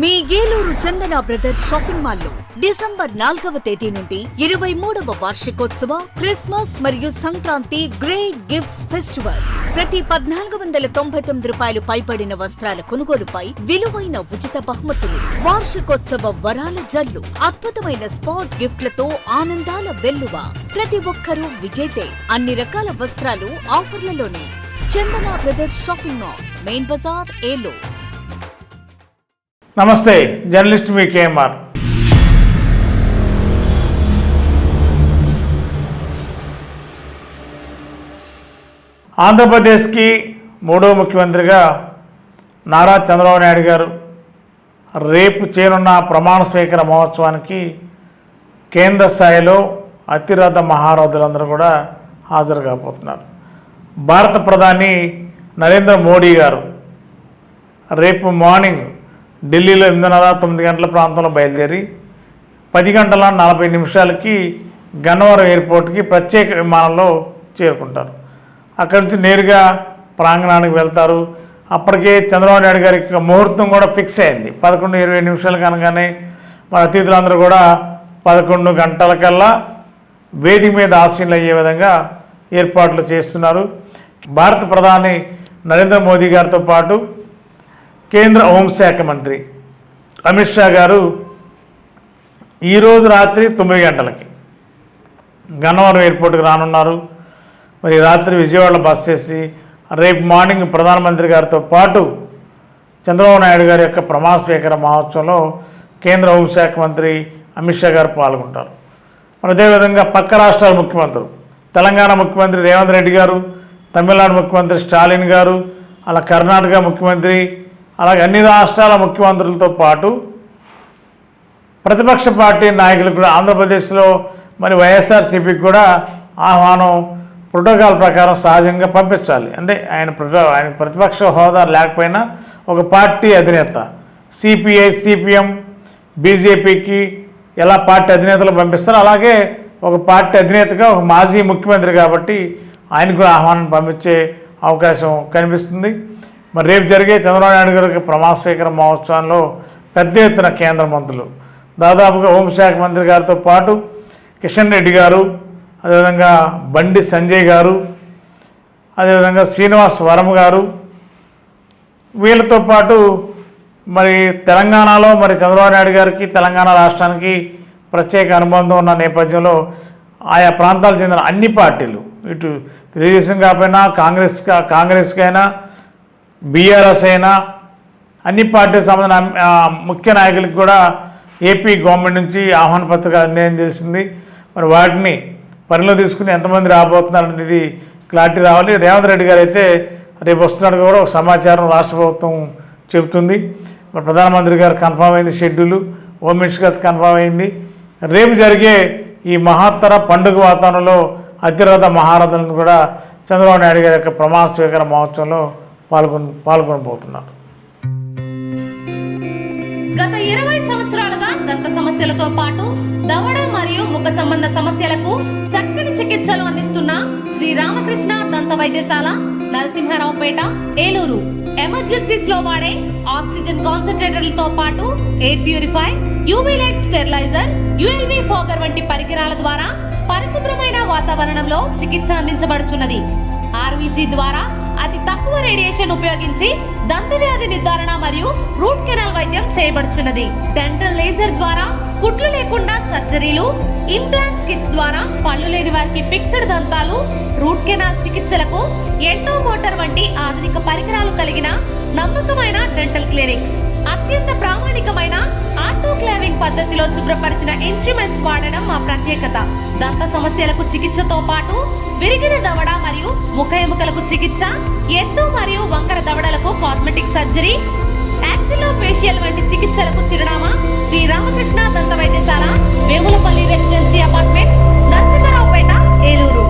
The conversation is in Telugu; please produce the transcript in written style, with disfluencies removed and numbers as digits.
మీ ఏలూరు చందన బ్రదర్స్ షాపింగ్ మాల్లో డిసెంబర్ 4వ తేదీ నుండి 23వ వార్షికోత్సవ క్రిస్మస్ మరియు సంక్రాంతి గ్రేట్ గిఫ్ట్స్ ఫెస్టివల్. ప్రతి 1499 రూపాయలు పైబడిన వస్త్రాల కొనుగోలుపై విలువైన ఉచిత బహుమతులు, వార్షికోత్సవ వరాల జల్లు, అద్భుతమైన స్పాట్ గిఫ్ట్లతో ఆనందాల వెల్లువ. ప్రతి ఒక్కరూ విజేతే. అన్ని రకాల వస్త్రాలు ఆఫర్లలోనే. Chandana brothers shopping mall, main బజార్, ఏలూరు. నమస్తే, జర్నలిస్ట్ మీ కేఎంఆర్. ఆంధ్రప్రదేశ్కి మూడో ముఖ్యమంత్రిగా నారా చంద్రబాబు నాయుడు గారు రేపు చేరున్న ప్రమాణ స్వీకార మహోత్సవానికి కేంద్ర స్థాయిలో అతిరథ మహారథులందరూ కూడా హాజరు కాబోతున్నారు. భారత ప్రధాని నరేంద్ర మోడీ గారు రేపు మార్నింగ్ ఢిల్లీలో 8:30-9 గంటల ప్రాంతంలో బయలుదేరి 10:40 గన్నవరం ఎయిర్పోర్ట్కి ప్రత్యేక విమానంలో చేరుకుంటారు. అక్కడి నుంచి నేరుగా ప్రాంగణానికి వెళ్తారు. అప్పటికే చంద్రబాబు నాయుడు గారికి ముహూర్తం కూడా ఫిక్స్ అయింది. 11:20 కనగానే మన అతిథులందరూ కూడా 11 గంటలకల్లా వేదిక మీద ఆసీనులు అయ్యే విధంగా ఏర్పాట్లు చేస్తున్నారు. భారత ప్రధాని నరేంద్ర మోదీ గారితో పాటు కేంద్ర హోంశాఖ మంత్రి అమిత్ షా గారు ఈరోజు రాత్రి 9 గంటలకి గన్నవరం ఎయిర్పోర్ట్కి రానున్నారు. మరి రాత్రి విజయవాడలో బస్ చేసి రేపు మార్నింగ్ ప్రధానమంత్రి గారితో పాటు చంద్రబాబు నాయుడు గారి యొక్క ప్రమాణ స్వీకార మహోత్సవంలో కేంద్ర హోంశాఖ మంత్రి అమిత్ షా గారు పాల్గొంటారు. మరి అదేవిధంగా పక్క రాష్ట్రాల ముఖ్యమంత్రులు, తెలంగాణ ముఖ్యమంత్రి రేవంత్ రెడ్డి గారు, తమిళనాడు ముఖ్యమంత్రి స్టాలిన్ గారు, అలా కర్ణాటక ముఖ్యమంత్రి, అలాగే అన్ని రాష్ట్రాల ముఖ్యమంత్రులతో పాటు ప్రతిపక్ష పార్టీ నాయకులు కూడా ఆంధ్రప్రదేశ్లో మరి వైఎస్ఆర్సీపీకి కూడా ఆహ్వానం ప్రోటోకాల్ ప్రకారం సహజంగా పంపించాలి. అంటే ఆయన ప్రతిపక్ష హోదా లేకపోయినా ఒక పార్టీ అధినేత సిపిఐ, సిపిఎం, బీజేపీకి ఎలా పార్టీ అధినేతలు పంపిస్తారో అలాగే ఒక పార్టీ అధినేతగా ఒక మాజీ ముఖ్యమంత్రి కాబట్టి ఆయనకు కూడా ఆహ్వానం పంపించే అవకాశం కనిపిస్తుంది. మరి రేపు జరిగే చంద్రబాబు నాయుడు గారికి ప్రమాణ స్వీకార మహోత్సవంలో పెద్ద ఎత్తున కేంద్ర మంత్రులు, దాదాపుగా హోంశాఖ మంత్రి గారితో పాటు కిషన్ రెడ్డి గారు, అదేవిధంగా బండి సంజయ్ గారు, అదేవిధంగా శ్రీనివాస్ వరం గారు, వీళ్ళతో పాటు మరి తెలంగాణలో మరి చంద్రబాబు నాయుడు గారికి తెలంగాణ రాష్ట్రానికి ప్రత్యేక అనుబంధం ఉన్న నేపథ్యంలో ఆయా ప్రాంతాలకు చెందిన అన్ని పార్టీలు, ఇటు తెలుగుదేశం కాకపోయినా కాంగ్రెస్కైనా బీఆర్ఎస్ అయినా అన్ని పార్టీలకు సంబంధించిన ముఖ్య నాయకులకు కూడా ఏపీ గవర్నమెంట్ నుంచి ఆహ్వాన పత్రిక అందేం చేసింది. మరి వాటిని పరిలో తీసుకుని ఎంతమంది రాబోతున్నారనేది క్లారిటీ రావాలి. రేవంత్ రెడ్డి గారు అయితే రేపు వస్తున్నట్టు కూడా ఒక సమాచారం రాష్ట్ర ప్రభుత్వం చెబుతుంది. మరి ప్రధానమంత్రి గారు కన్ఫర్మ్ అయింది షెడ్యూలు, హోమ్ మినిస్టర్ గారు కన్ఫర్మ్ అయింది. రేపు జరిగే ఈ మహత్తర పండుగ వాతావరణంలో అతిరథ మహారథులను కూడా చంద్రబాబు నాయుడు గారి యొక్క ప్రమాణ స్వీకార మహోత్సవంలో పాల్గొనబోతున్నారు. గత 20 సంవత్సరాలుగా దంత సమస్యలతో పాటు దవడ మరియు ముఖ సంబంధ సమస్యలకు చక్కని చికిత్సలు అందిస్తున్న శ్రీ రామకృష్ణ దంత వైద్యశాల, నరసింహారావుపేట, ఏలూరు. ఎమర్జెన్సీస్ లో వాడే ఆక్సిజన్ కాన్సంట్రేటర్లతో పాటు air purify, UV light steriliser, ULV fogger వంటి పరికరాల ద్వారా పరిశుభ్రమైన వాతావరణంలో చికిత్స అందించబడుచున్నది. ఆర్వీజీ ద్వారా అతి తక్కువ రేడియేషన్ ఉపయోగించి దంత వ్యాధి నిర్ధారణ మరియు రూట్ కెనాల్ వైద్యం చేయబడుచున్నది. డెంటల్ లేజర్ ద్వారా కుట్లు లేకుండా సర్జరీలు, ఇంప్లాంట్స్ కిట్స్ ద్వారా పళ్ళు లేని వారికి ఫిక్స్డ్ దంతాలు, రూట్ కెనాల్ చికిత్సలకు ఎండో మోటార్ వంటి ఆధునిక పరికరాలు కలిగిన నమ్మకమైన డెంటల్ క్లినిక్. అత్యంత ప్రామాణికమైన ఆటోక్లావింగ్ పద్ధతిలో శుభ్రపరిచిన ఇన్స్ట్రుమెంట్స్ వాడడం మా ప్రత్యేకత. దంత సమస్యలకు చికిత్సతో పాటు విరిగిన దవడ మరియు ముఖ ఎముకలకు చికిత్స, ఎత్తు మరియు వంకర దవడలకు కాస్మెటిక్ సర్జరీ, యాక్సిలోఫేషియల్ వంటి చికిత్సలకు చిరునామా శ్రీ రామకృష్ణ దంత వైద్యశాల, వేములపల్లి రెసిడెన్సీ అపార్ట్మెంట్, నరసింహారావుపేట, ఏలూరు.